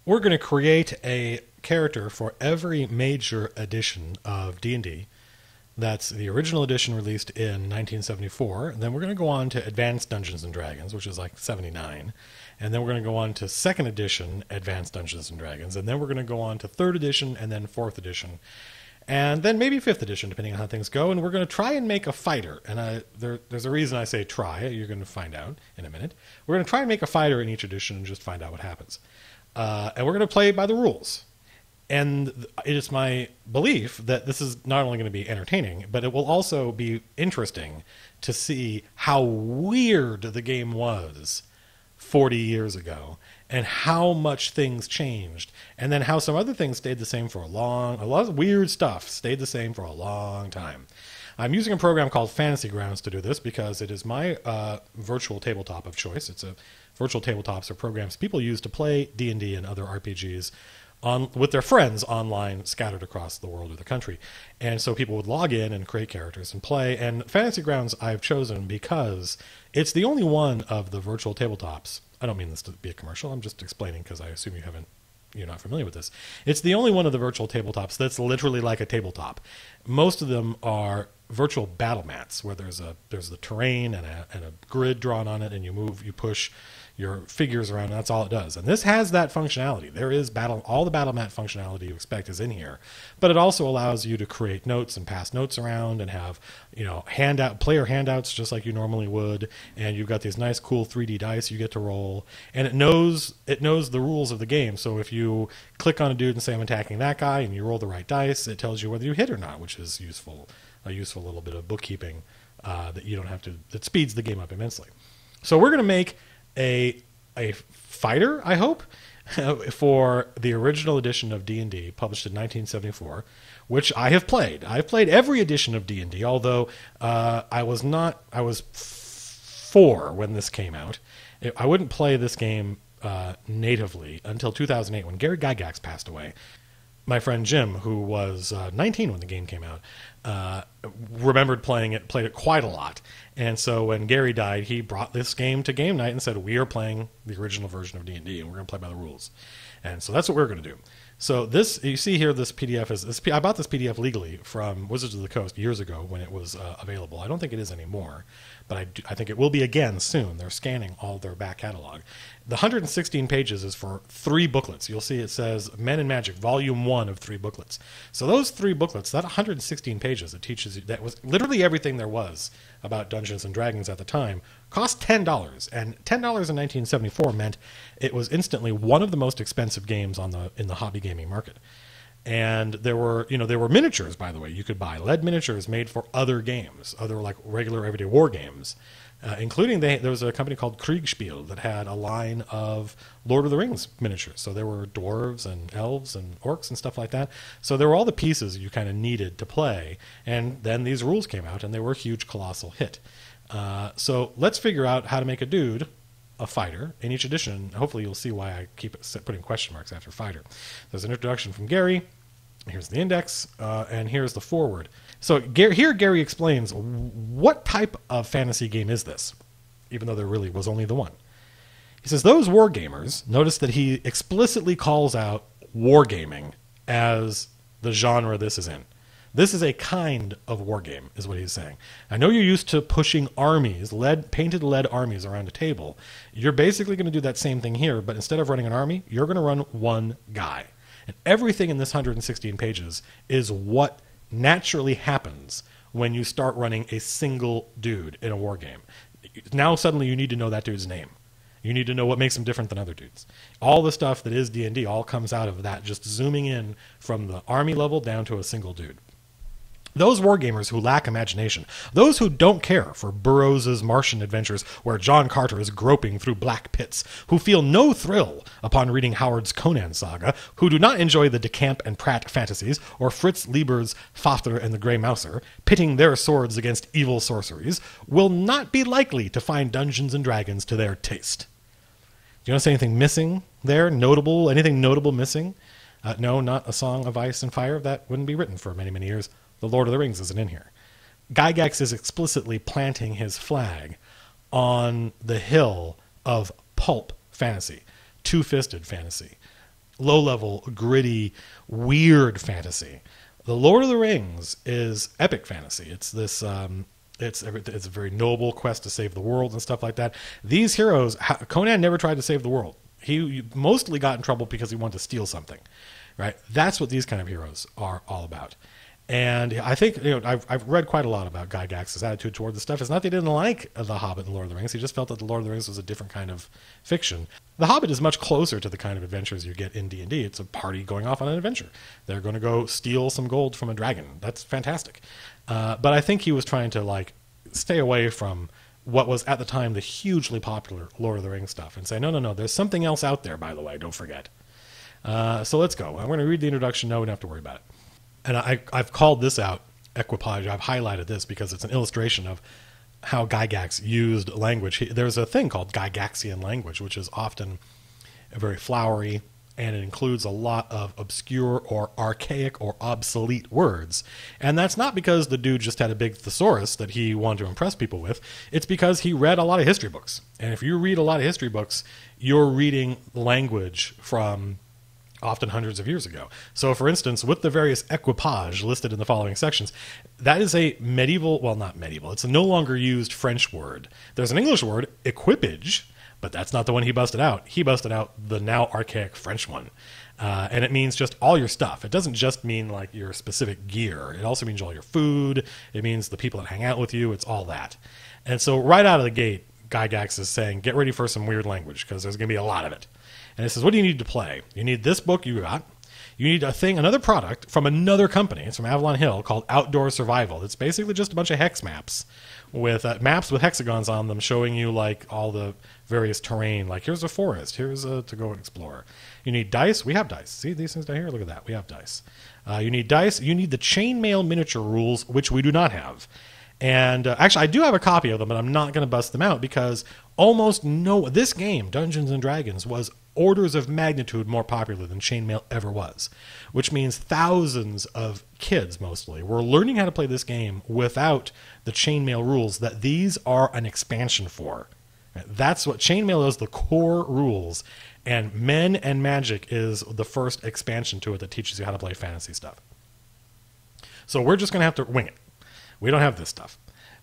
We're going to create a character for every major edition of D&D. That's the original edition released in 1974. And then we're going to go on to Advanced Dungeons and Dragons, which is like 79. And then we're going to go on to second edition Advanced Dungeons and Dragons. And then we're going to go on to third edition and then fourth edition. And then maybe fifth edition, depending on how things go. And we're going to try and make a fighter. And there's a reason I say try. You're going to find out in a minute. We're going to try and make a fighter in each edition and just find out what happens. And we're going to play by the rules. And it is my belief that this is not only going to be entertaining, but it will also be interesting to see how weird the game was 40 years ago and how much things changed. And then how some other things stayed the same for a lot of weird stuff stayed the same for a long time. I'm using a program called Fantasy Grounds to do this because it is my virtual tabletop of choice. It's a virtual tabletops are programs people use to play D&D and other RPGs with their friends online scattered across the world or the country. And so people would log in and create characters and play. And Fantasy Grounds I've chosen because it's the only one of the virtual tabletops. I don't mean this to be a commercial. I'm just explaining because I assume you're not familiar with this. It's the only one of the virtual tabletops that's literally like a tabletop. Most of them are virtual battle mats where there's the terrain and a grid drawn on it, and you push your figures around, and that's all it does. And this has that functionality. There is all the battle mat functionality you expect is in here, but it also allows you to create notes and pass notes around and have, player handouts just like you normally would. And you've got these nice, cool 3D dice you get to roll, and it knows the rules of the game. So if you click on a dude and say I'm attacking that guy, and you roll the right dice, it tells you whether you hit or not, which is a useful little bit of bookkeeping that you don't have to. That speeds the game up immensely. So we're going to make a fighter, I hope, for the original edition of D&D published in 1974, which I have played. I've played every edition of D&D, although I was 4 when this came out. I wouldn't play this game natively until 2008 when Gary Gygax passed away. My friend Jim, who was 19 when the game came out, remembered played it quite a lot. And so when Gary died, he brought this game to game night and said, we are playing the original version of D&D, and we're going to play by the rules. And so that's what we're going to do. So this, you see here, this PDF I bought this PDF legally from Wizards of the Coast years ago when it was available. I don't think it is anymore, but I think it will be again soon. They're scanning all their back catalog. The 116 pages is for 3 booklets. You'll see it says Men and Magic, Volume 1 of 3 booklets. So those 3 booklets, that 116 pages, it teaches you, that was literally everything there was about Dungeons and Dragons at the time, cost $10. And $10 in 1974 meant it was instantly one of the most expensive games in the hobby gaming market. And there were miniatures, by the way, you could buy lead miniatures made for other games, other like regular everyday war games, including there was a company called Kriegspiel that had a line of Lord of the Rings miniatures. So there were dwarves and elves and orcs and stuff like that. So there were all the pieces you kind of needed to play. And then these rules came out, and they were a huge, colossal hit. So let's figure out how to make a fighter in each edition. Hopefully you'll see why I keep putting question marks after fighter. There's an introduction from Gary. Here's the index, and here's the forward. So here Gary explains what type of fantasy game is this, even though there really was only the one. He says those wargamers, notice that he explicitly calls out wargaming as the genre this is in. This is a kind of wargame, is what he's saying. I know you're used to pushing armies, painted lead armies around a table. You're basically going to do that same thing here, but instead of running an army, you're going to run one guy. And everything in this 116 pages is what naturally happens when you start running a single dude in a wargame. Now suddenly you need to know that dude's name. You need to know what makes him different than other dudes. All the stuff that is D&D all comes out of that, just zooming in from the army level down to a single dude. Those wargamers who lack imagination, those who don't care for Burroughs' Martian adventures where John Carter is groping through black pits, who feel no thrill upon reading Howard's Conan saga, who do not enjoy the DeCamp and Pratt fantasies or Fritz Lieber's Fafter and the Grey Mouser, pitting their swords against evil sorceries, will not be likely to find Dungeons and Dragons to their taste. Do you want to say anything missing there? Notable? Anything notable missing? No, not A Song of Ice and Fire. That wouldn't be written for many, many years. The Lord of the Rings isn't in here. Gygax is explicitly planting his flag on the hill of pulp fantasy, two-fisted fantasy, low-level, gritty, weird fantasy. The Lord of the Rings is epic fantasy. It's this, it's a very noble quest to save the world and stuff like that. These heroes, Conan never tried to save the world. He mostly got in trouble because he wanted to steal something, right? That's what these kind of heroes are all about. And I think, I've read quite a lot about Gygax's attitude toward this stuff. It's not that he didn't like The Hobbit and Lord of the Rings. He just felt that The Lord of the Rings was a different kind of fiction. The Hobbit is much closer to the kind of adventures you get in D&D. It's a party going off on an adventure. They're going to go steal some gold from a dragon. That's fantastic. But I think he was trying to stay away from what was at the time the hugely popular Lord of the Rings stuff and say, no, there's something else out there, by the way, don't forget. So let's go. I'm going to read the introduction. No, we don't have to worry about it. And I've called this out equipage. I've highlighted this because it's an illustration of how Gygax used language. There's a thing called Gygaxian language, which is often very flowery, and it includes a lot of obscure or archaic or obsolete words. And that's not because the dude just had a big thesaurus that he wanted to impress people with. It's because he read a lot of history books. And if you read a lot of history books, you're reading language from often hundreds of years ago. So, for instance, with the various equipage listed in the following sections, that is a medieval, well, not medieval, it's a no longer used French word. There's an English word, equipage, but that's not the one he busted out. He busted out the now archaic French one. And it means just all your stuff. It doesn't just mean your specific gear. It also means all your food. It means the people that hang out with you. It's all that. And so right out of the gate, Gygax is saying, get ready for some weird language because there's going to be a lot of it. And it says, what do you need to play? You need this book you got. You need another product from another company. It's from Avalon Hill called Outdoor Survival. It's basically just a bunch of hex maps with hexagons on them showing you all the various terrain. Here's a forest. Here's to go and explore. You need dice. We have dice. See these things down here? Look at that. We have dice. You need dice. You need the chainmail miniature rules, which we do not have. And actually, I do have a copy of them, but I'm not going to bust them out because this game, Dungeons & Dragons, was orders of magnitude more popular than chainmail ever was, which means thousands of kids mostly were learning how to play this game without the chainmail rules that these are an expansion for. That's what chainmail is, the core rules, and Men and Magic is the first expansion to it that teaches you how to play fantasy stuff. So we're just going to have to wing it. We don't have this stuff.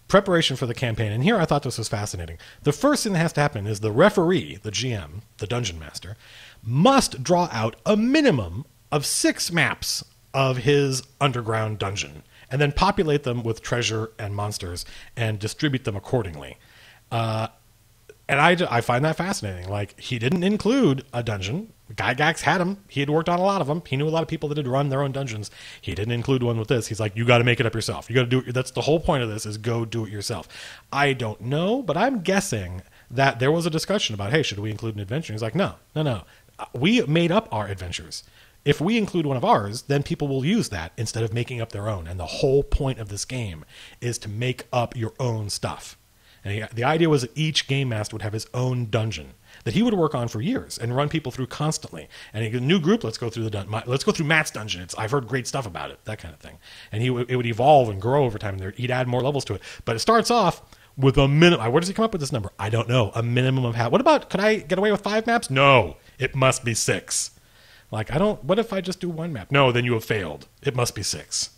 Preparation for the campaign. And here I thought this was fascinating. The first thing that has to happen is the referee, the GM, the dungeon master, must draw out a minimum of 6 maps of his underground dungeon and then populate them with treasure and monsters and distribute them accordingly. And I find that fascinating. He didn't include a dungeon. Gygax had them. He had worked on a lot of them. He knew a lot of people that had run their own dungeons. He didn't include one with this. He's like, you got to make it up yourself. You got to do it. That's the whole point of this, is go do it yourself. I don't know, but I'm guessing that there was a discussion about, hey, should we include an adventure? He's like, no. We made up our adventures. If we include one of ours, then people will use that instead of making up their own. And the whole point of this game is to make up your own stuff. And the idea was that each game master would have his own dungeon that he would work on for years and run people through constantly. And a new group, let's go through let's go through Matt's dungeon. I've heard great stuff about it, that kind of thing. And it would evolve and grow over time, and he'd add more levels to it. But it starts off with a minimum. Where does he come up with this number? I don't know. A minimum of how? What about? Could I get away with 5 maps? No, it must be 6. What if I just do 1 map? No, then you have failed. It must be 6.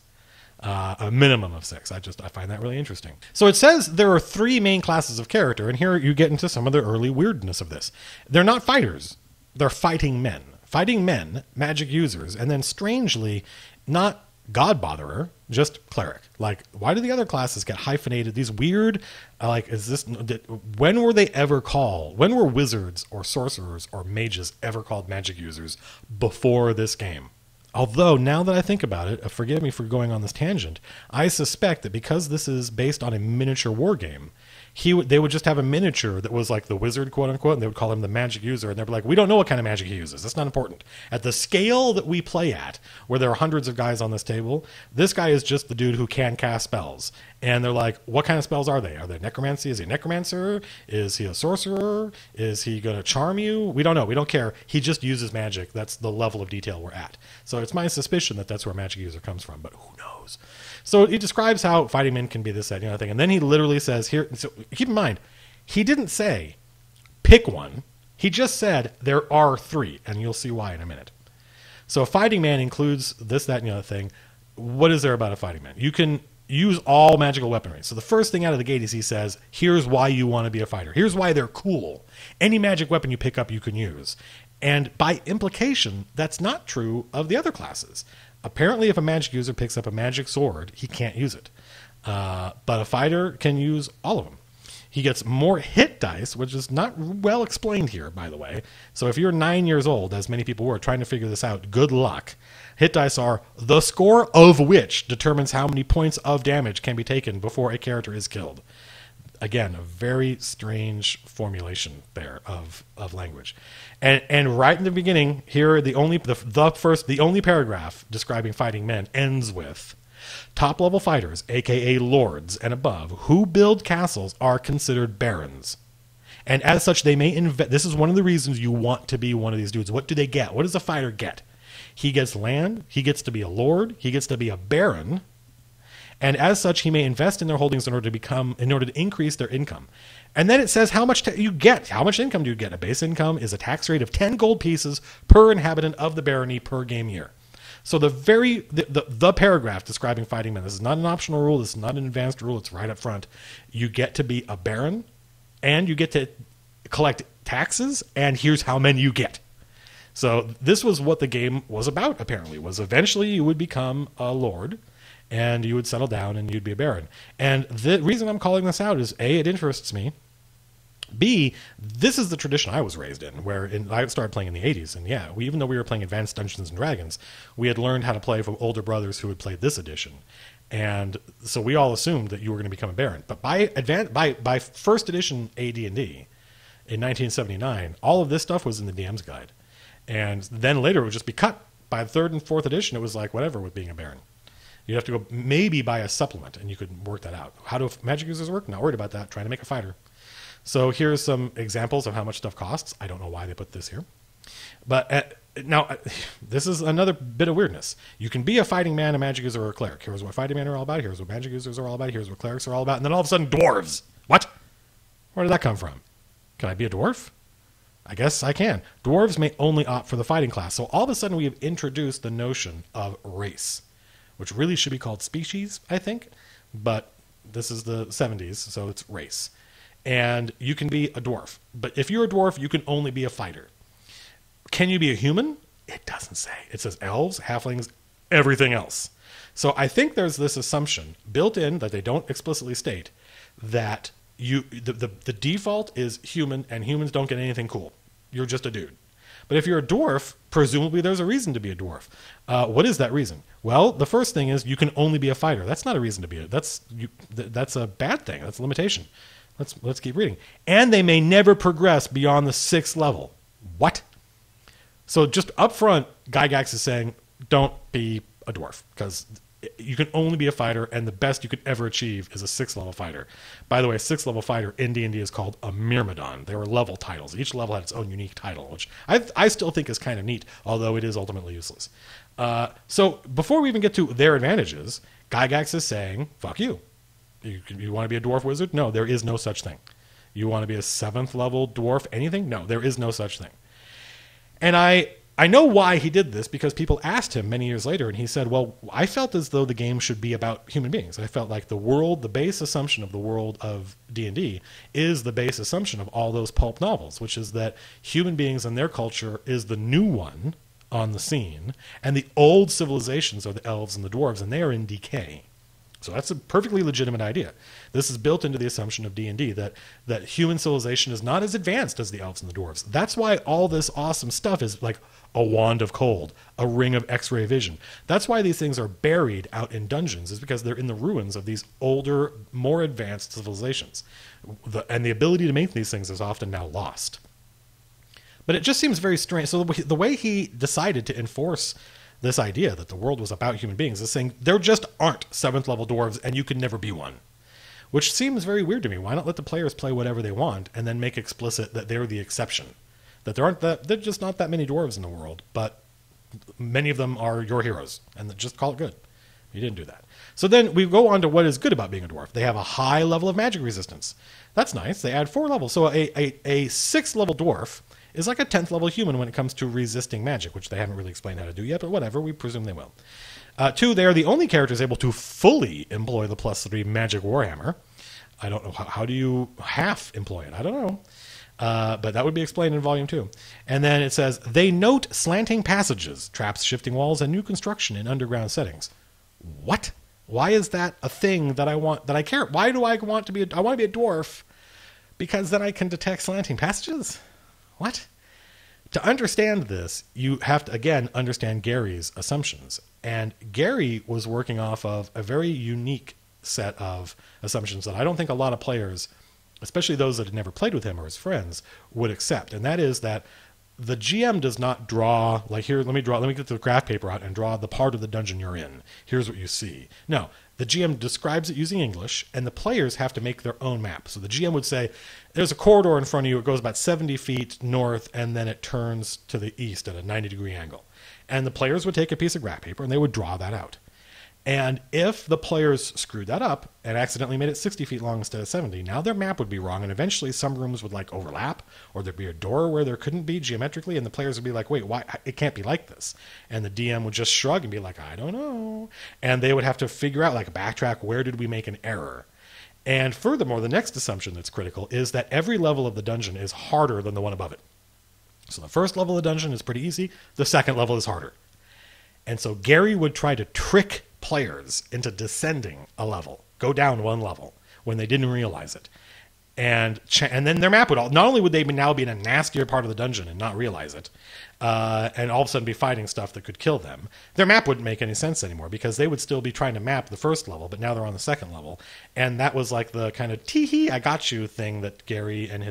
A minimum of 6. I find that really interesting. So it says there are 3 main classes of character, and here you get into some of the early weirdness of this. They're not fighters. They're fighting men. Fighting men, magic users, and then strangely, not god botherer, just cleric. Why do the other classes get hyphenated? These weird, when were they ever called? When were wizards or sorcerers or mages ever called magic users before this game? Although, now that I think about it, forgive me for going on this tangent, I suspect that because this is based on a miniature war game, they would just have a miniature that was like the wizard, quote unquote, and they would call him the magic user, and they'd be like, we don't know what kind of magic he uses. That's not important. At the scale that we play at, where there are hundreds of guys on this table, this guy is just the dude who can cast spells. And they're like, what kind of spells are they? Are they necromancy? Is he a necromancer? Is he a sorcerer? Is he going to charm you? We don't know. We don't care. He just uses magic. That's the level of detail we're at. So it's my suspicion that that's where magic user comes from, but who knows? So he describes how fighting men can be this, that, thing. And then he literally says here, so keep in mind, he didn't say pick one. He just said there are 3, and you'll see why in a minute. So a fighting man includes this, that, and the other thing. What is there about a fighting man? You can use all magical weaponry. So the first thing out of the gate is he says, here's why you want to be a fighter. Here's why they're cool. Any magic weapon you pick up, you can use. And by implication, that's not true of the other classes. Apparently, if a magic user picks up a magic sword, he can't use it. But a fighter can use all of them. He gets more hit dice, which is not well explained here, by the way. So if you're 9 years old, as many people were trying to figure this out, good luck. Hit dice are the score of which determines how many points of damage can be taken before a character is killed. Again, a very strange formulation there of language. And right in the beginning, here the only paragraph describing fighting men ends with, top-level fighters, aka lords and above, who build castles are considered barons. And as such, they may invest. This is one of the reasons you want to be one of these dudes. What do they get? What does a fighter get? He gets land, he gets to be a lord, he gets to be a baron, and as such, he may invest in their holdings in order to increase their income. And then it says how much you get. How much income do you get? A base income is a tax rate of 10 gold pieces per inhabitant of the barony per game year. So the paragraph describing fighting men, this is not an optional rule, this is not an advanced rule, it's right up front. You get to be a baron, and you get to collect taxes, and here's how many you get. So this was what the game was about, apparently, was eventually you would become a lord, and you would settle down, and you'd be a baron. And the reason I'm calling this out is, A, it interests me. B, this is the tradition I was raised in, I started playing in the 80s, and yeah, even though we were playing Advanced Dungeons & Dragons, we had learned how to play from older brothers who had played this edition. And so we all assumed that you were going to become a baron. But by first edition AD&D, in 1979, all of this stuff was in the DM's guide. And then later it would just be cut. By the third and fourth edition, it was like whatever with being a baron. You'd have to go maybe buy a supplement, and you could work that out. How do magic users work? Not worried about that. Trying to make a fighter. So here's some examples of how much stuff costs. I don't know why they put this here. But now, this is another bit of weirdness. You can be a fighting man, a magic user, or a cleric. Here's what fighting men are all about. Here's what magic users are all about. Here's what clerics are all about. And then all of a sudden, dwarves. What? Where did that come from? Can I be a dwarf? I guess I can. Dwarves may only opt for the fighting class. So all of a sudden, we have introduced the notion of race, which really should be called species, I think. But this is the 70s, so it's race. And you can be a dwarf. But if you're a dwarf, you can only be a fighter. Can you be a human? It doesn't say. It says elves, halflings, everything else. So I think there's this assumption built in that they don't explicitly state that the default is human, and humans don't get anything cool. You're just a dude. But if you're a dwarf, presumably there's a reason to be a dwarf. What is that reason? Well, the first thing is you can only be a fighter. That's not a reason to be that's a bad thing. That's a limitation. Let's keep reading. And they may never progress beyond the 6th level. What? So just up front, Gygax is saying, don't be a dwarf, because you can only be a fighter, and the best you could ever achieve is a 6th level fighter. By the way, 6th level fighter in D&D is called a Myrmidon. They were level titles. Each level had its own unique title, which I still think is kind of neat, although it is ultimately useless. So before we even get to their advantages, Gygax is saying, fuck you. You want to be a dwarf wizard? No, there is no such thing. You want to be a 7th level dwarf anything? No, there is no such thing. And I know why he did this, because people asked him many years later, and he said, well, I felt as though the game should be about human beings. I felt like the base assumption of the world of D&D is the base assumption of all those pulp novels, which is that human beings and their culture is the new one on the scene, and the old civilizations are the elves and the dwarves, and they are in decay. So that's a perfectly legitimate idea. This is built into the assumption of D&D that human civilization is not as advanced as the elves and the dwarves. That's why all this awesome stuff is like a wand of cold, a ring of X-ray vision. That's why these things are buried out in dungeons, is because they're in the ruins of these older, more advanced civilizations. And the ability to make these things is often now lost. But it just seems very strange. So the way he decided to enforce this idea that the world was about human beings is saying there just aren't 7th level dwarves, and you could never be one. Which seems very weird to me. Why not let the players play whatever they want and then make explicit that they're the exception? That there's just not that many dwarves in the world, but many of them are your heroes, and just call it good. You didn't do that. So then we go on to what is good about being a dwarf. They have a high level of magic resistance. That's nice. They add 4 levels. So a 6th level dwarf is like a 10th level human when it comes to resisting magic, which they haven't really explained how to do yet, but whatever, we presume they will. 2, they are the only characters able to fully employ the +3 magic warhammer. I don't know, how do you half employ it? I don't know. But that would be explained in Volume 2. And then it says, they note slanting passages, traps, shifting walls, and new construction in underground settings. What? Why is that a thing that I want, that I care? Why do I want to be I want to be a dwarf because then I can detect slanting passages? What? To understand this, you have to, again, understand Gary's assumptions. And Gary was working off of a very unique set of assumptions that I don't think a lot of players, especially those that had never played with him or his friends, would accept. And that is that the GM does not draw, like, here, let me get the graph paper out and draw the part of the dungeon you're in. Here's what you see. No, the GM describes it using English, and the players have to make their own map. So the GM would say, there's a corridor in front of you, it goes about 70 feet north, and then it turns to the east at a 90-degree angle. And the players would take a piece of graph paper, and they would draw that out. And if the players screwed that up and accidentally made it 60 feet long instead of 70, now their map would be wrong, and eventually some rooms would like overlap, or there'd be a door where there couldn't be geometrically, and the players would be like, wait, why? It can't be like this. And the DM would just shrug and be like, I don't know. And they would have to figure out, like, backtrack, where did we make an error? And furthermore, the next assumption that's critical is that every level of the dungeon is harder than the one above it. So the first level of the dungeon is pretty easy. The second level is harder. And so Gary would try to trick players into descending a level, go down one level when they didn't realize it. And then their map would not only would they now be in a nastier part of the dungeon and not realize it, and all of a sudden be fighting stuff that could kill them, their map wouldn't make any sense anymore because they would still be trying to map the first level, but now they're on the second level. And that was like the kind of tee-hee, I got you thing that Gary and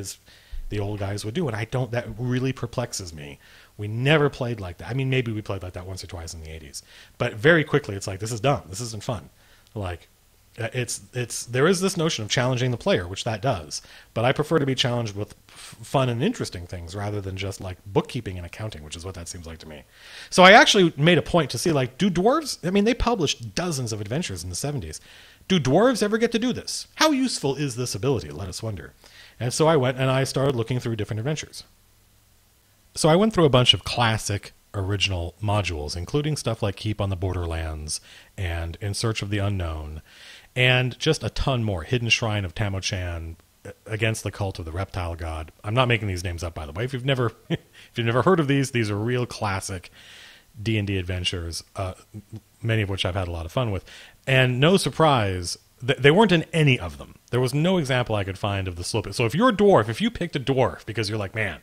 the old guys would do. And that really perplexes me. We never played like that. I mean, maybe we played like that once or twice in the 80s. But very quickly, it's like, this is dumb. This isn't fun. Like, there is this notion of challenging the player, which that does. But I prefer to be challenged with fun and interesting things rather than just like bookkeeping and accounting, which is what that seems like to me. So I actually made a point to see, like, do dwarves, I mean, they published dozens of adventures in the 70s. Do dwarves ever get to do this? How useful is this ability? Let us wonder. And so I went and I started looking through different adventures. So I went through a bunch of classic original modules, including stuff like Keep on the Borderlands and In Search of the Unknown, and just a ton more. Hidden Shrine of Tamo-Chan, Against the Cult of the Reptile God. I'm not making these names up, by the way. If you've never heard of these are real classic D&D adventures, many of which I've had a lot of fun with. And no surprise, they weren't in any of them. There was no example I could find of the sloping. So if you're a dwarf, if you picked a dwarf because you're like, man,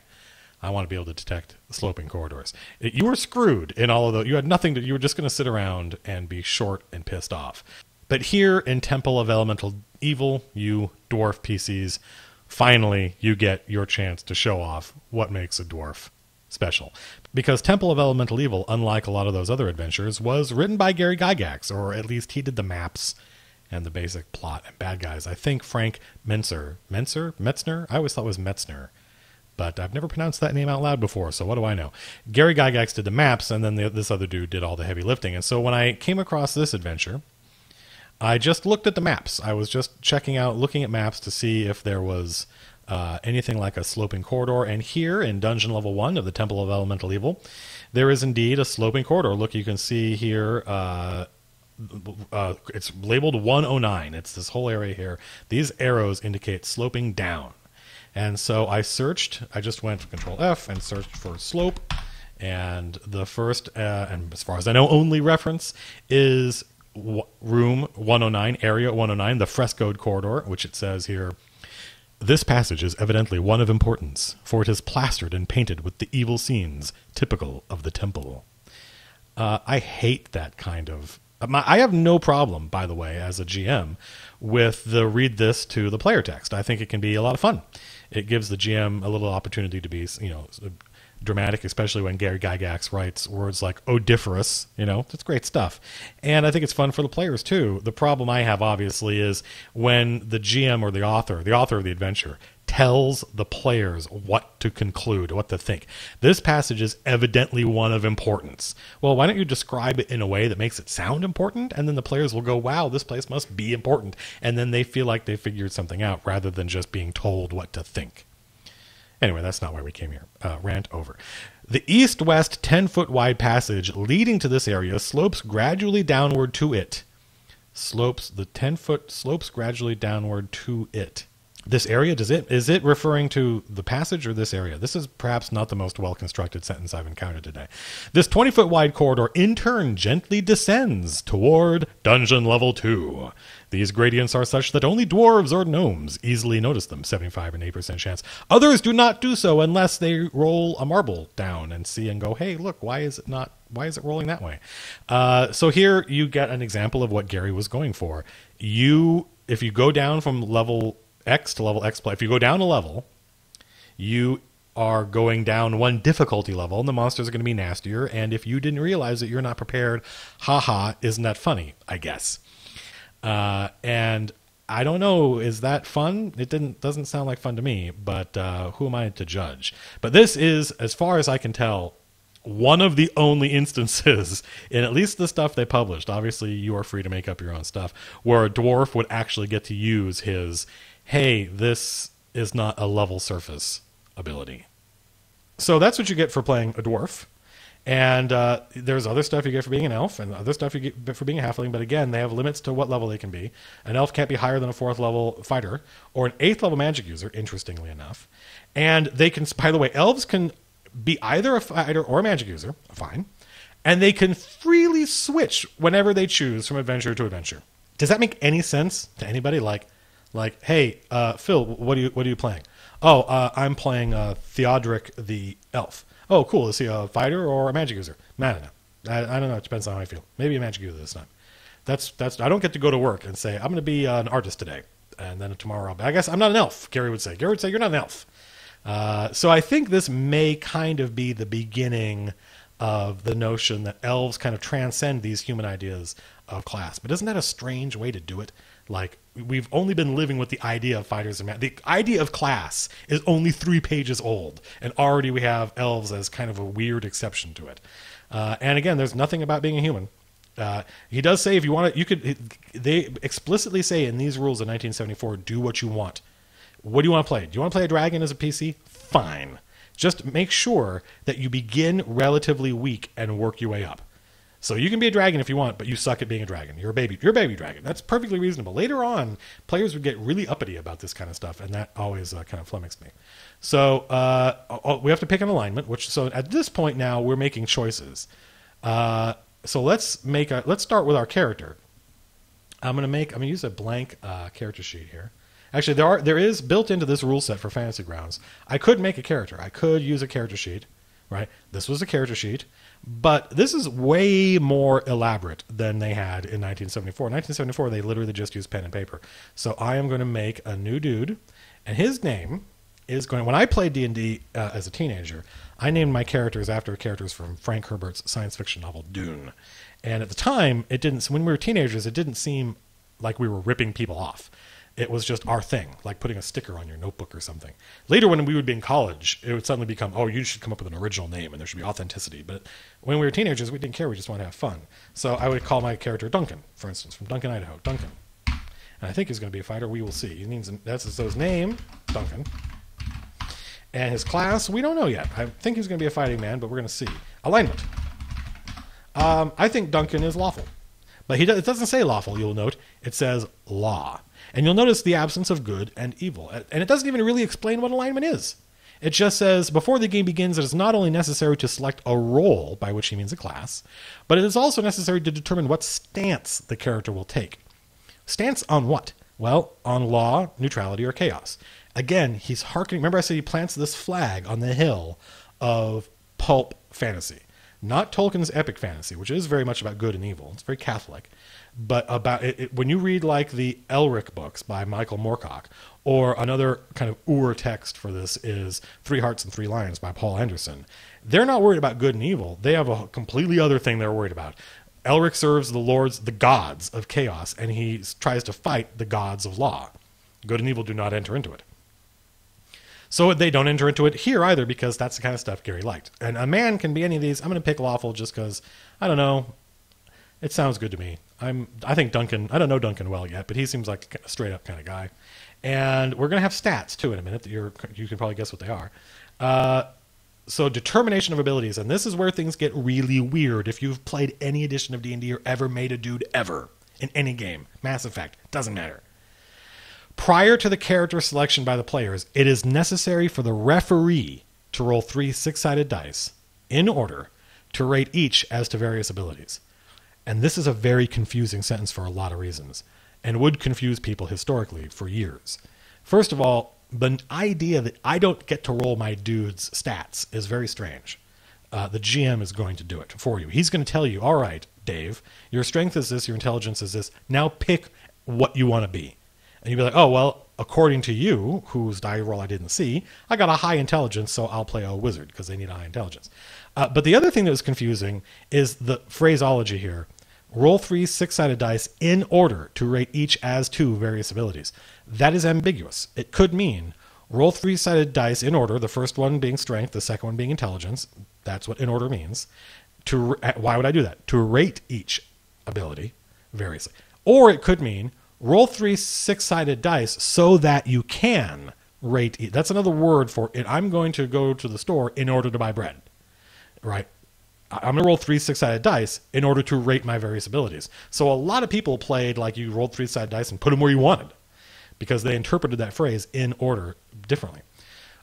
I want to be able to detect sloping corridors, you were screwed in all of those. You had nothing to, you were just going to sit around and be short and pissed off. But here in Temple of Elemental Evil, you dwarf PCs, finally you get your chance to show off what makes a dwarf special. Because Temple of Elemental Evil, unlike a lot of those other adventures, was written by Gary Gygax, or at least he did the maps and the basic plot and bad guys. I think Frank Metzner? I always thought it was Metzner, but I've never pronounced that name out loud before, so what do I know? Gary Gygax did the maps, and then this other dude did all the heavy lifting. And so when I came across this adventure, I just looked at the maps. I was just looking at maps to see if there was anything like a sloping corridor. And here in Dungeon Level 1 of the Temple of Elemental Evil, there is indeed a sloping corridor. Look, you can see here, it's labeled 109. It's this whole area here. These arrows indicate sloping down. And so I just went Control F and searched for slope. And the first, and as far as I know, only reference is room 109, area 109, the frescoed corridor, which it says here, this passage is evidently one of importance, for it is plastered and painted with the evil scenes typical of the temple. I hate that kind of... I have no problem, by the way, as a GM, with the read this to the player text. I think it can be a lot of fun. It gives the GM a little opportunity to be, dramatic, especially when Gary Gygax writes words like odiferous. That's great stuff. And I think it's fun for the players too. The problem I have, obviously, is when the GM or the author of the adventure, tells the players what to conclude, what to think. This passage is evidently one of importance. Well, why don't you describe it in a way that makes it sound important? And then the players will go, wow, this place must be important. And then they feel like they figured something out rather than just being told what to think. Anyway, that's not why we came here. Rant over. The east-west 10-foot wide passage leading to this area slopes gradually downward to it. The 10-foot slopes gradually downward to it. This area, is it referring to the passage or this area? This is perhaps not the most well-constructed sentence I've encountered today. This 20-foot wide corridor in turn gently descends toward dungeon level 2. These gradients are such that only dwarves or gnomes easily notice them, 75 and 8% chance. Others do not do so unless they roll a marble down and see and go, hey, look, why is it rolling that way? So here you get an example of what Gary was going for. If you go down from level X to level X, if you go down a level, you are going down one difficulty level, and the monsters are going to be nastier. And if you didn't realize that you're not prepared, haha, isn't that funny? I guess. And I don't know, is that fun? It doesn't sound like fun to me, but who am I to judge? But this is, as far as I can tell, one of the only instances in at least the stuff they published. Obviously, you are free to make up your own stuff, where a dwarf would actually get to use his, hey, this is not a level surface ability. So that's what you get for playing a dwarf. And there's other stuff you get for being an elf and other stuff you get for being a halfling. But again, they have limits to what level they can be. An elf can't be higher than a 4th level fighter or an 8th level magic user, interestingly enough. And they can, by the way, elves can be either a fighter or a magic user, fine. And they can freely switch whenever they choose from adventure to adventure. Does that make any sense to anybody? Like, hey, Phil, what are you playing? Oh, I'm playing Theodoric the elf. Oh, cool. Is he a fighter or a magic user? I don't know. I don't know. It depends on how I feel. Maybe a magic user this time. That's. I don't get to go to work and say, I'm going to be an artist today. And then tomorrow, I guess I'm not an elf, Gary would say. Gary would say, you're not an elf. So I think this may kind of be the beginning of the notion that elves kind of transcend these human ideas of class. But isn't that a strange way to do it? Like, we've only been living with the idea of fighters and the idea of class is only 3 pages old, and already we have elves as kind of a weird exception to it. And again, there's nothing about being a human. He does say if you want to, they explicitly say in these rules in 1974, do what you want. What do you want to play? Do you want to play a dragon as a PC? Fine. Just make sure that you begin relatively weak and work your way up. So you can be a dragon if you want, but you suck at being a dragon. You're a baby dragon. That's perfectly reasonable. Later on, players would get really uppity about this kind of stuff, and that always kind of flummoxed me. So we have to pick an alignment. So at this point now, we're making choices. So let's start with our character. I'm gonna use a blank character sheet here. Actually, there is built into this rule set for Fantasy Grounds. I could make a character. I could use a character sheet, right? This was a character sheet, but this is way more elaborate than they had in 1974. In 1974, they literally just used pen and paper. So I am going to make a new dude, and his name is going. When I played D&D as a teenager, I named my characters after characters from Frank Herbert's science fiction novel Dune. And at the time, when we were teenagers, it didn't seem like we were ripping people off. It was just our thing, like putting a sticker on your notebook or something. Later, when we would be in college, it would suddenly become, oh, you should come up with an original name and there should be authenticity. But when we were teenagers, we didn't care. We just wanted to have fun. So I would call my character Duncan, for instance, from Duncan, Idaho. Duncan. And I think he's going to be a fighter. We will see. So his name, Duncan. And his class, we don't know yet. I think he's going to be a fighting man, but we're going to see. Alignment. I think Duncan is lawful. But it doesn't say lawful, you'll note. It says law. And you'll notice the absence of good and evil. And it doesn't even really explain what alignment is. It just says, before the game begins, it is not only necessary to select a role, by which he means a class, but it is also necessary to determine what stance the character will take. Stance on what? Well, on law, neutrality, or chaos. Again, he's hearkening. Remember I said he plants this flag on the hill of pulp fantasy. Not Tolkien's epic fantasy, which is very much about good and evil. It's very Catholic. But about when you read like the Elric books by Michael Moorcock, or another kind of text for this is 3 Hearts and 3 Lions by Paul Anderson, they're not worried about good and evil. They have a completely other thing they're worried about. Elric serves the gods of chaos, and he tries to fight the gods of law. Good and evil do not enter into it. So they don't enter into it here either, because that's the kind of stuff Gary liked. And a man can be any of these. I'm going to pick lawful just because, I don't know, it sounds good to me. I think Duncan, I don't know Duncan well yet, but he seems like a straight up kind of guy. And we're going to have stats, too, in a minute. You can probably guess what they are. So determination of abilities, and this is where things get really weird. If you've played any edition of D&D or ever made a dude ever in any game, Mass Effect, doesn't matter. Prior to the character selection by the players, it is necessary for the referee to roll 3 six-sided dice in order to rate each as to various abilities. And this is a very confusing sentence for a lot of reasons, and would confuse people historically for years. First of all, the idea that I don't get to roll my dude's stats is very strange. The GM is going to do it for you. He's going to tell you, all right, Dave, your strength is this, your intelligence is this. Now pick what you want to be. And you'd be like, oh, well, according to you, whose die roll I didn't see, I got a high intelligence, so I'll play a wizard because they need a high intelligence. But the other thing that was confusing is the phraseology here. Roll 3 six-sided dice in order to rate each as to various abilities. That is ambiguous. It could mean roll 3-sided dice in order, the first one being strength, the second one being intelligence. That's what in order means. Why would I do that? To rate each ability variously. Or it could mean roll 3 six-sided dice so that you can rate each. That's another word for it. I'm going to go to the store in order to buy bread. Right? I'm going to roll 3 six-sided dice in order to rate my various abilities. So a lot of people played like you rolled 3-sided dice and put them where you wanted because they interpreted that phrase in order differently.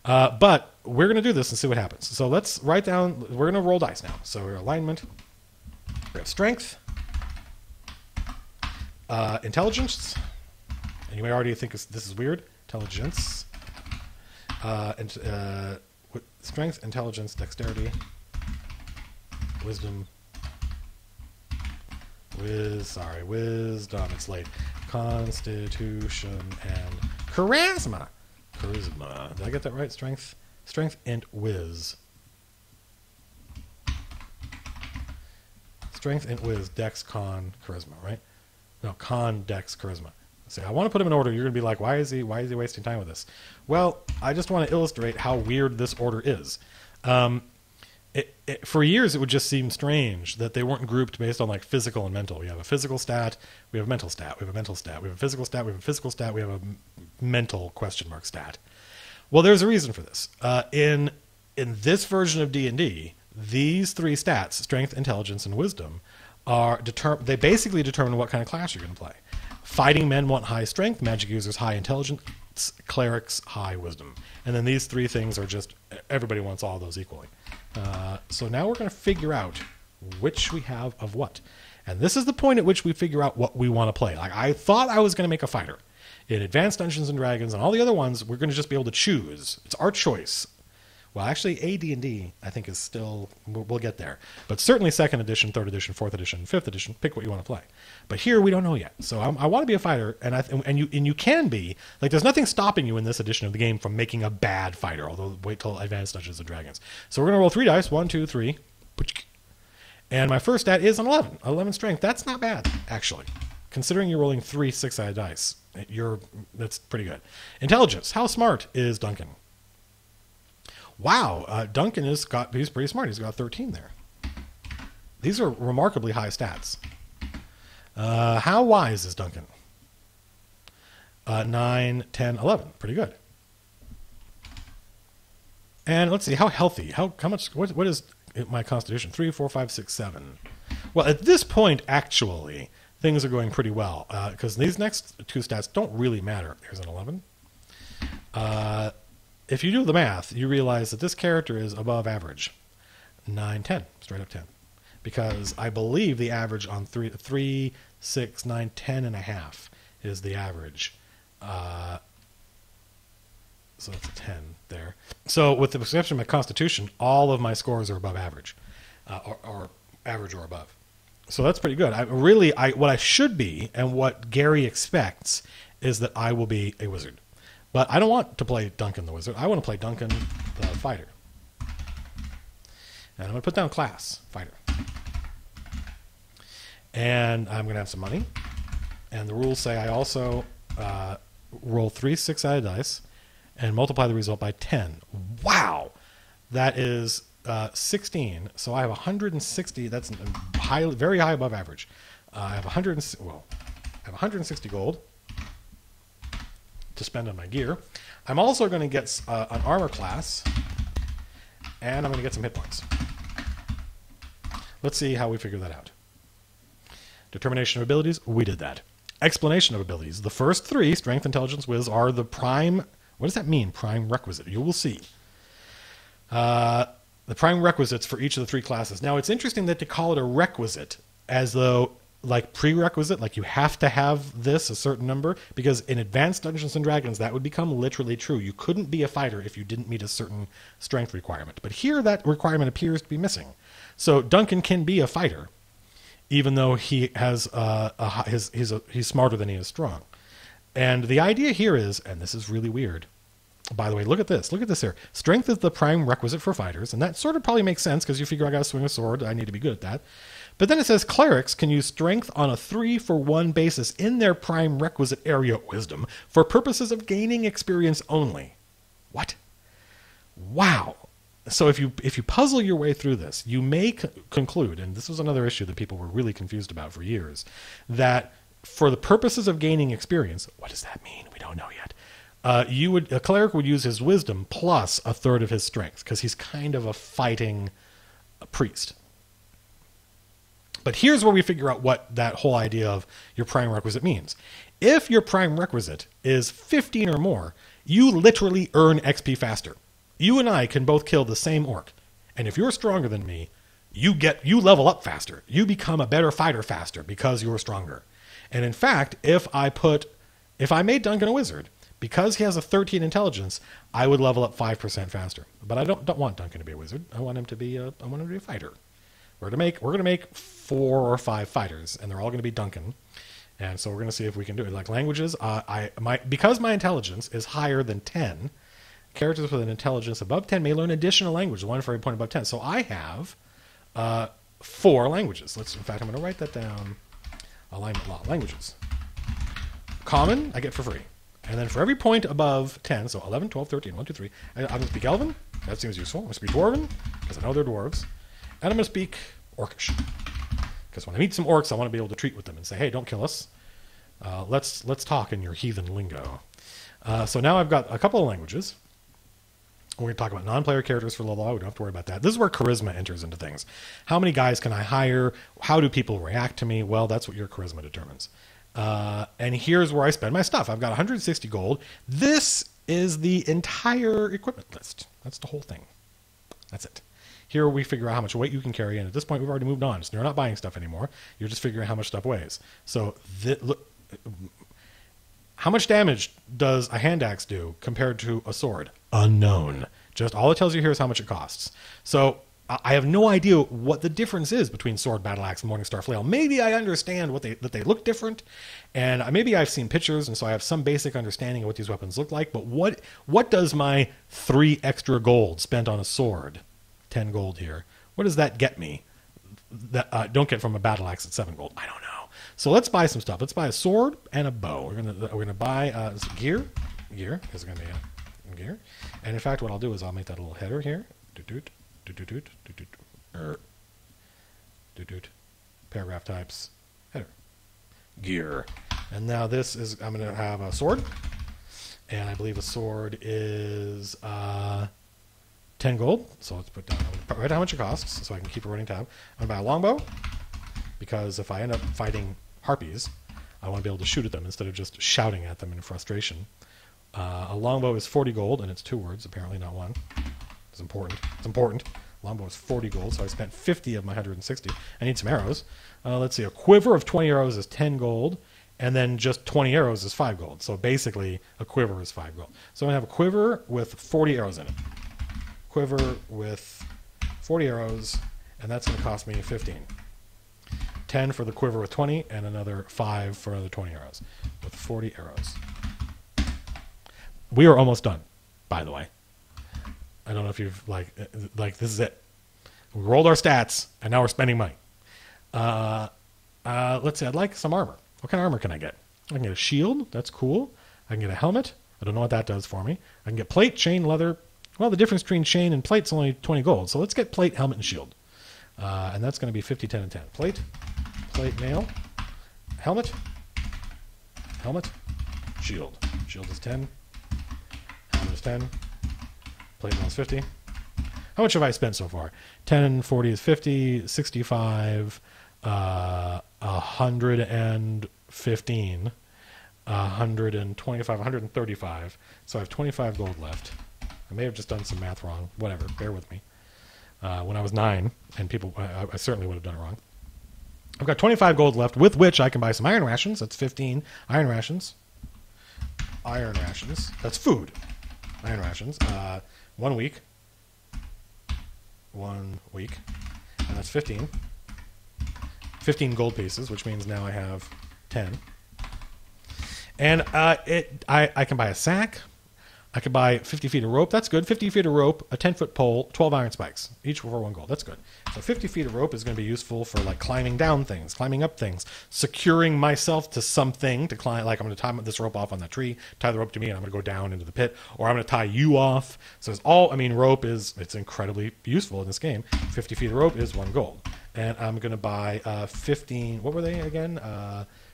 But we're going to do this and see what happens. So let's write down, we're going to roll dice now. So our alignment, we have strength, intelligence, and you may already think this is weird, intelligence, strength, intelligence, dexterity, wisdom, wisdom, it's late, constitution, and charisma. Did I get that right? Strength, and whiz. Strength and whiz, dex, con, charisma, right? No, con, dex, charisma. See, I want to put them in order. You're going to be like, why is he wasting time with this? Well, I just want to illustrate how weird this order is. For years, it would just seem strange that they weren't grouped based on like physical and mental. We have a physical stat, we have a mental stat, we have a mental stat, we have a physical stat, we have a physical stat, we have a mental question mark stat. Well, there's a reason for this. In this version of D&D, these 3 stats, strength, intelligence, and wisdom, they basically determine what kind of class you're going to play. Fighting men want high strength, magic users high intelligence, clerics high wisdom. And then these 3 things are just, everybody wants all those equally. So now we're going to figure out which we have of what. And this is the point at which we figure out what we want to play. Like I thought I was going to make a fighter. In Advanced Dungeons & Dragons and all the other ones, we're going to just be able to choose. It's our choice. Well, actually, AD&D, I think, is still, we'll get there. But certainly 2nd edition, 3rd edition, 4th edition, 5th edition, pick what you want to play. But here, we don't know yet. So I want to be a fighter, and you can be. Like, there's nothing stopping you in this edition of the game from making a bad fighter, although wait till Advanced Dungeons & Dragons. So we're going to roll 3 dice, 1, 2, 3. And my first stat is an 11. 11 strength. That's not bad, actually. Considering you're rolling 3 six-sided dice, that's pretty good. Intelligence. How smart is Duncan? Wow, Duncan he's pretty smart. He's got 13 there. These are remarkably high stats. How wise is Duncan? 9, 10, 11. Pretty good. And let's see, how healthy? How much? What is my constitution? 3, 4, 5, 6, 7. Well, at this point, actually, things are going pretty well because these next 2 stats don't really matter. Here's an 11. If you do the math, you realize that this character is above average. 9, 10, straight up 10. Because I believe the average on 3, 6, 9, 10 and a half is the average. So that's a 10 there. So with the exception of my constitution, all of my scores are above average. Or average or above. So that's pretty good. What I should be, and what Gary expects, is that I will be a wizard. But I don't want to play Duncan the Wizard. I want to play Duncan the Fighter. And I'm going to put down class, Fighter. And I'm going to have some money. And the rules say I also roll 3 six-sided dice and multiply the result by 10. Wow! That is 16. So I have 160. That's very high above average. I have 160 gold. to spend on my gear. I'm also going to get an armor class, and I'm going to get some hit points. Let's see how we figure that out. Determination of abilities, we did that. Explanation of abilities. The first three, Strength, Intelligence, Wiz, are the prime... What does that mean, prime requisite? You will see. The prime requisites for each of the three classes. Now, it's interesting that they call it a requisite, as though, like prerequisite, like you have to have this, a certain number, because in advanced Dungeons & Dragons, that would become literally true. You couldn't be a fighter if you didn't meet a certain strength requirement. But here, that requirement appears to be missing. So Duncan can be a fighter, even though he has he's smarter than he is strong. And the idea here is, and this is really weird, by the way, look at this here. Strength is the prime requisite for fighters, and that sort of probably makes sense because you figure I got to swing a sword, I need to be good at that. But then it says clerics can use strength on a 3-for-1 basis in their prime requisite area, wisdom, for purposes of gaining experience only. What? Wow. So if you puzzle your way through this, you may conclude, and this was another issue that people were really confused about for years, that for the purposes of gaining experience, what does that mean? We don't know yet. A cleric would use his wisdom plus a third of his strength, because he's kind of a fighting priest. But here's where we figure out what that whole idea of your prime requisite means. If your prime requisite is 15 or more, you literally earn XP faster. You and I can both kill the same orc. And if you're stronger than me, you level up faster. You become a better fighter faster because you're stronger. And in fact, if I made Duncan a wizard, because he has a 13 intelligence, I would level up 5% faster. But I don't want Duncan to be a wizard. I want him to be a fighter. We're going to make 4 or 5 fighters, and they're all going to be Duncan. And so we're going to see if we can do it. Like languages, because my intelligence is higher than 10, characters with an intelligence above 10 may learn additional languages, one for every point above 10. So I have 4 languages. In fact, I'm going to write that down. Alignment law, languages. Common, I get for free. And then for every point above 10, so 11, 12, 13, 1, 2, 3, I'm going to speak Elven. That seems useful. I'm going to speak Dwarven, because I know they're dwarves. And I'm going to speak Orcish, because when I meet some orcs, I want to be able to treat with them and say, hey, don't kill us. Let's talk in your heathen lingo. So now I've got a couple of languages. We're going to talk about non-player characters for a little while. We don't have to worry about that. This is where charisma enters into things. How many guys can I hire? How do people react to me? Well, that's what your charisma determines. And here's where I spend my stuff. I've got 160 gold. This is the entire equipment list. That's the whole thing. That's it. Here we figure out how much weight you can carry, and at this point we've already moved on. So you're not buying stuff anymore. You're just figuring out how much stuff weighs. So look, how much damage does a hand axe do compared to a sword? Unknown. Just all it tells you here is how much it costs. So I have no idea what the difference is between sword, battle axe, and Morningstar flail. Maybe I understand that they look different, and maybe I've seen pictures, and so I have some basic understanding of what these weapons look like. But what does my 3 extra gold spent on a sword, 10 gold here, what does that get me? That I don't get from a battle axe at 7 gold. I don't know. So let's buy some stuff. Let's buy a sword and a bow. We're gonna buy gear. Gear is going to be a gear. And in fact, what I'll do is I'll make that little header here. Paragraph types, header, gear. And now this is, I'm going to have a sword, and I believe a sword is 10 gold. So let's put down right how much it costs so I can keep a running tab. I'm going to buy a longbow, because if I end up fighting harpies, I want to be able to shoot at them instead of just shouting at them in frustration. A longbow is 40 gold, and it's 2 words, apparently not 1. It's important. It's important. Longbow is 40 gold, so I spent 50 of my 160. I need some arrows. Let's see. A quiver of 20 arrows is 10 gold, and then just 20 arrows is 5 gold. So basically, a quiver is 5 gold. So I'm going to have a quiver with 40 arrows in it. Quiver with 40 arrows, and that's going to cost me 15. 10 for the quiver with 20, and another 5 for another 20 arrows with 40 arrows. We are almost done, by the way. I don't know if you've, like this is it. We rolled our stats, and now we're spending money. Let's see, I'd like some armor. What kind of armor can I get? I can get a shield. That's cool. I can get a helmet. I don't know what that does for me. I can get plate, chain, leather. Well, the difference between chain and plate is only 20 gold. So let's get plate, helmet, and shield. And that's going to be 50, 10, and 10. Plate, mail, helmet, Shield. Shield is 10. Hammer is 10. Plate mail is 50. How much have I spent so far? 10, 40 is 50, 65, 115, 125, 135. So I have 25 gold left. I may have just done some math wrong. Whatever, bear with me. When I was 9, and I certainly would have done it wrong. I've got 25 gold left, with which I can buy some iron rations. That's 15 iron rations. Iron rations. That's food. Iron rations. 1 week. 1 week. And that's 15. 15 gold pieces, which means now I have 10. And I can buy a sack. I could buy 50 feet of rope. That's good. 50 feet of rope, a 10-foot pole, 12 iron spikes, each for 1 gold. That's good. So 50 feet of rope is going to be useful for like climbing down things, climbing up things, securing myself to something to climb. Like I'm going to tie this rope off on that tree, tie the rope to me, and I'm going to go down into the pit, or I'm going to tie you off. So it's rope it's incredibly useful in this game. 50 feet of rope is 1 gold. And I'm going to buy 15, what were they again?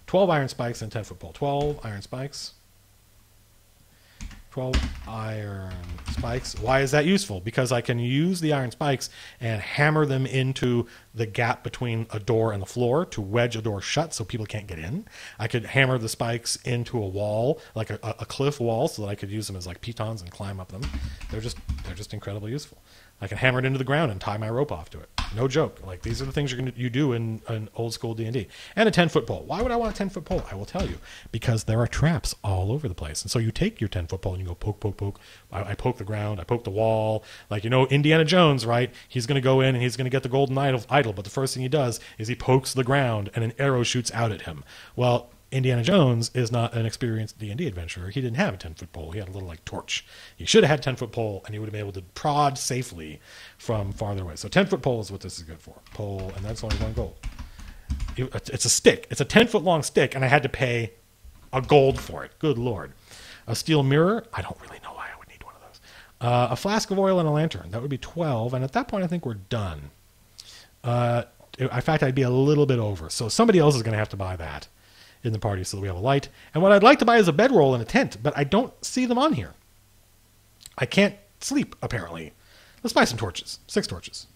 12 iron spikes and 10-foot pole. 12 iron spikes. 12 iron spikes. Why is that useful? Because I can use the iron spikes and hammer them into the gap between a door and the floor to wedge a door shut so people can't get in. I could hammer the spikes into a wall, like a cliff wall, so that I could use them as like pitons and climb up them. They're just incredibly useful. I can hammer it into the ground and tie my rope off to it. No joke. Like, these are the things you do in an old school D&D. And a 10-foot pole. Why would I want a 10-foot pole? I will tell you. Because there are traps all over the place. And so you take your 10-foot pole and you go poke, poke, poke. I poke the ground. I poke the wall. Like, Indiana Jones, right? He's going to go in and he's going to get the golden idol. But the first thing he does is he pokes the ground and an arrow shoots out at him. Well, Indiana Jones is not an experienced D&D adventurer. He didn't have a 10-foot pole. He had a little torch. He should have had a 10-foot pole, and he would have been able to prod safely from farther away. So 10-foot pole is what this is good for. Pole, and that's only 1 gold. It's a stick. It's a 10-foot long stick, and I had to pay a gold for it. Good Lord. A steel mirror. I don't really know why I would need one of those. A flask of oil and a lantern. That would be 12, and at that point I think we're done. In fact, I'd be a little bit over. So somebody else is going to have to buy that in the party so that we have a light. And what I'd like to buy is a bedroll and a tent, but I don't see them on here. I can't sleep, apparently. Let's buy some torches. 6 torches.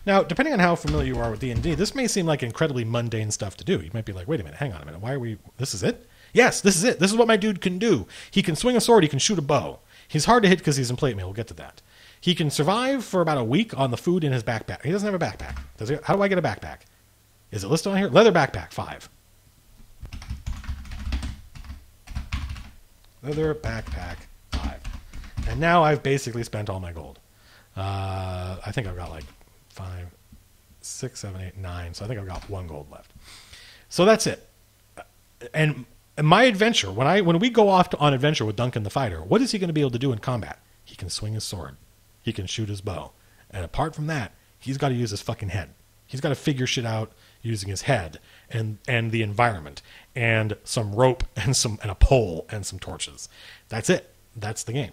Now, depending on how familiar you are with D&D, this may seem like incredibly mundane stuff to do. You might be like, wait a minute, hang on a minute. Why are we... This is it? Yes, this is it. This is what my dude can do. He can swing a sword. He can shoot a bow. He's hard to hit because he's in plate mail. We'll get to that. He can survive for about a week on the food in his backpack. He doesn't have a backpack. Does he? How do I get a backpack? Is it listed on here? Leather backpack, 5. Leather backpack, 5. And now I've basically spent all my gold. I think I've got like 5, 6, 7, 8, 9. So I think I've got 1 gold left. So that's it. And my adventure, when we go off on adventure with Duncan the Fighter, what is he going to be able to do in combat? He can swing his sword. He can shoot his bow. And apart from that, he's got to use his fucking head. He's got to figure shit out using his head and the environment and some rope and a pole and some torches. That's it. That's the game.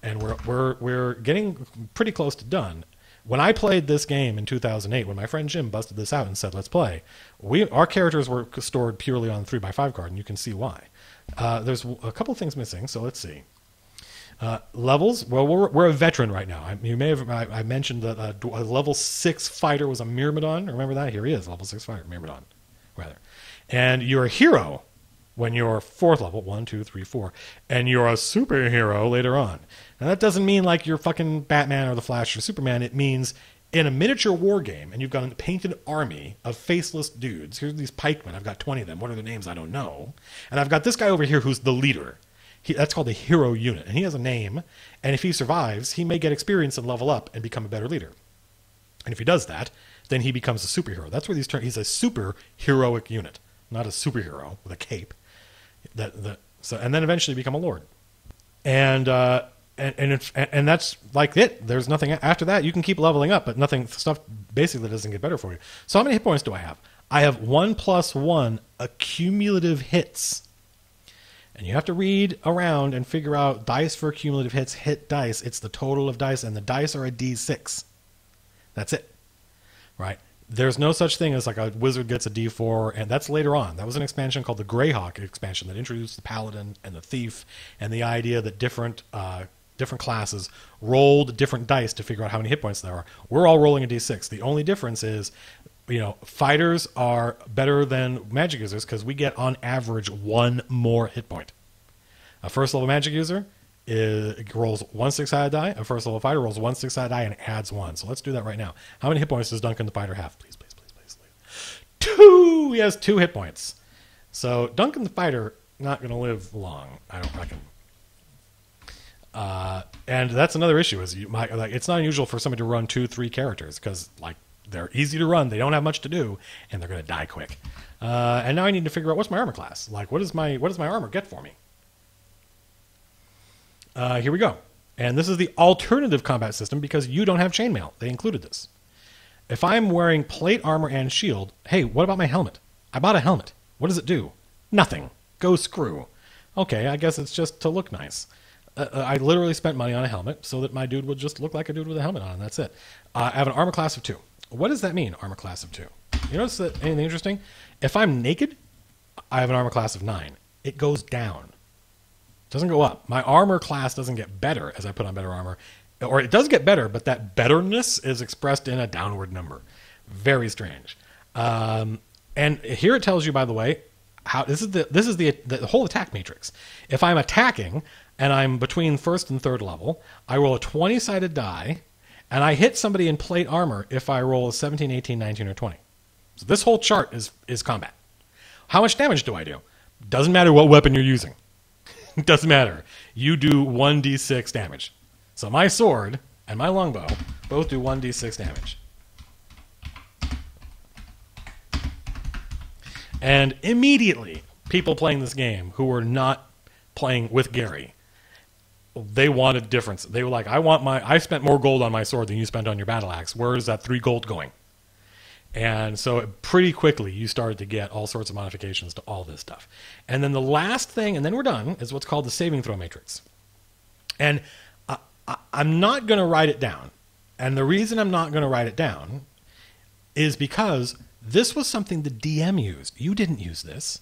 And we're getting pretty close to done. When I played this game in 2008, when my friend Jim busted this out and said, let's play, our characters were stored purely on the 3x5 card, and you can see why. There's a couple things missing, so let's see. Levels. Well, we're a veteran right now. You may have. I mentioned that a level 6 fighter was a Myrmidon. Remember that? Here he is, level 6 fighter, Myrmidon, rather. And you're a hero when you're 4th level, 1, 2, 3, 4, and you're a superhero later on. Now that doesn't mean like you're fucking Batman or the Flash or Superman. It means in a miniature war game, and you've got a painted army of faceless dudes. Here's these pikemen. I've got 20 of them. What are their names? I don't know. And I've got this guy over here who's the leader. That's called the hero unit, and he has a name, and if he survives, he may get experience and level up and become a better leader. And if he does that, then he becomes a superhero. That's where he's a super heroic unit, not a superhero with a cape. And then eventually become a lord. And that's like it. There's nothing after that. You can keep leveling up, but stuff basically doesn't get better for you. So how many hit points do I have? I have 1+1 accumulative hits. And you have to read around and figure out dice for cumulative hits, hit dice. It's the total of dice, and the dice are a D6. That's it. Right? There's no such thing as like a wizard gets a D4, and that's later on. That was an expansion called the Greyhawk expansion that introduced the paladin and the thief, and the idea that different classes rolled different dice to figure out how many hit points there are. We're all rolling a D6. The only difference is, fighters are better than magic users because we get on average one more hit point. A first level magic user rolls 1 6-sided die. A first level fighter rolls 1 6-sided die and adds 1. So let's do that right now. How many hit points does Duncan the Fighter have? Please. 2! He has 2 hit points. So Duncan the Fighter not going to live long, I don't reckon. And that's another issue. Is it's not unusual for somebody to run 2-3 characters because they're easy to run. They don't have much to do, and they're going to die quick. And now I need to figure out what's my armor class. What does my armor get for me? Here we go. And this is the alternative combat system because you don't have chainmail. They included this. If I'm wearing plate armor and shield, hey, what about my helmet? I bought a helmet. What does it do? Nothing. Go screw. Okay, I guess it's just to look nice. I literally spent money on a helmet so that my dude would just look like a dude with a helmet on, and that's it. I have an armor class of 2. What does that mean, armor class of 2? You notice that anything interesting? If I'm naked, I have an armor class of 9. It goes down. It doesn't go up. My armor class doesn't get better as I put on better armor. Or it does get better, but that betterness is expressed in a downward number. Very strange. And here it tells you, by the way, how this is the whole attack matrix. If I'm attacking and I'm between first and third level, I roll a 20-sided die, and I hit somebody in plate armor if I roll a 17, 18, 19, or 20. So this whole chart is combat. How much damage do I do? Doesn't matter what weapon you're using. It doesn't matter. You do 1d6 damage. So my sword and my longbow both do 1d6 damage. And immediately, people playing this game who were not playing with Gary, they wanted difference. They were like, I spent more gold on my sword than you spent on your battle axe. Where is that 3 gold going? And so pretty quickly, you started to get all sorts of modifications to all this stuff. And then the last thing, and then we're done, is what's called the saving throw matrix. And I'm not going to write it down. And the reason I'm not going to write it down is because this was something the DM used. You didn't use this.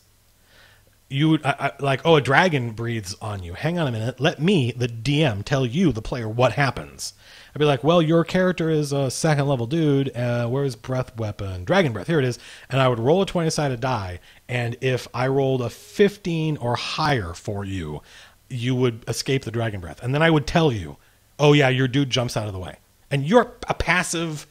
You would, a dragon breathes on you. Hang on a minute. Let me, the DM, tell you, the player, what happens. I'd be like, well, your character is a 2nd level dude. Where's breath weapon? Dragon breath. Here it is. And I would roll a 20-sided die. And if I rolled a 15 or higher for you, you would escape the dragon breath. And then I would tell you, oh yeah, your dude jumps out of the way. And you're a passive,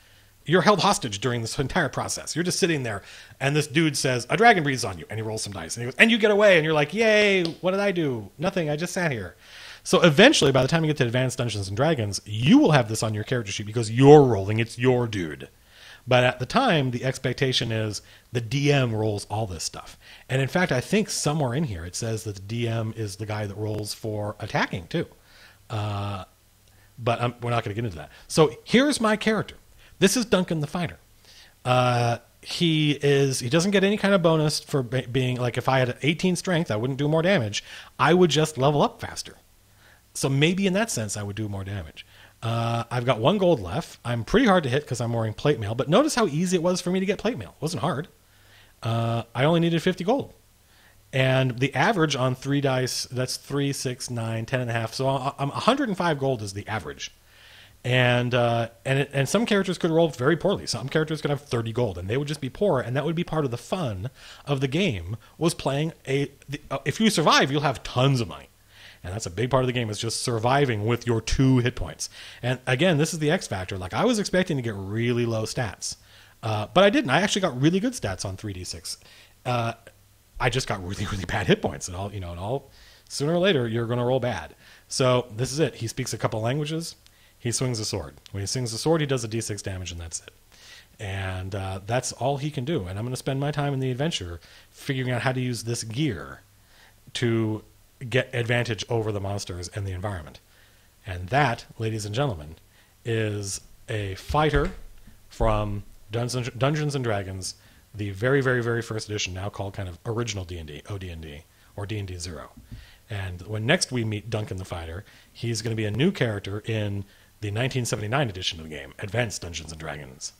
you're held hostage during this entire process. You're just sitting there, and this dude says, a dragon breathes on you, and he rolls some dice. And he goes, and you get away, and you're like, yay, what did I do? Nothing, I just sat here. So eventually, by the time you get to Advanced Dungeons & Dragons, you will have this on your character sheet because you're rolling, it's your dude. But at the time, the expectation is the DM rolls all this stuff. And in fact, I think somewhere in here it says that the DM is the guy that rolls for attacking, too. But we're not going to get into that. So here's my character. This is Duncan the Fighter. He doesn't get any kind of bonus for being, like, if I had 18 strength, I wouldn't do more damage. I would just level up faster. So maybe in that sense, I would do more damage. I've got 1 gold left. I'm pretty hard to hit because I'm wearing plate mail. But notice how easy it was for me to get plate mail. It wasn't hard. I only needed 50 gold. And the average on 3 dice, that's 3, 6, 9, 10 and a half. So I'm 105 gold is the average. And some characters could roll very poorly. Some characters could have 30 gold, and they would just be poor. And that would be part of the fun of the game, was playing if you survive, you'll have tons of money. And that's a big part of the game, is just surviving with your 2 hit points. And again, this is the X factor. Like, I was expecting to get really low stats. But I didn't. I actually got really good stats on 3d6. I just got really, really bad hit points. And all sooner or later, you're going to roll bad. So this is it. He speaks a couple languages. He swings a sword. When he swings a sword, he does a d6 damage, and that's it. And that's all he can do. And I'm going to spend my time in the adventure figuring out how to use this gear to get advantage over the monsters and the environment. And that, ladies and gentlemen, is a fighter from Dungeons and Dragons, the very, very, very first edition, now called kind of original D&D, OD&D, or D&D 0. And when next we meet Duncan the Fighter, he's going to be a new character in the 1979 edition of the game, Advanced Dungeons and Dragons.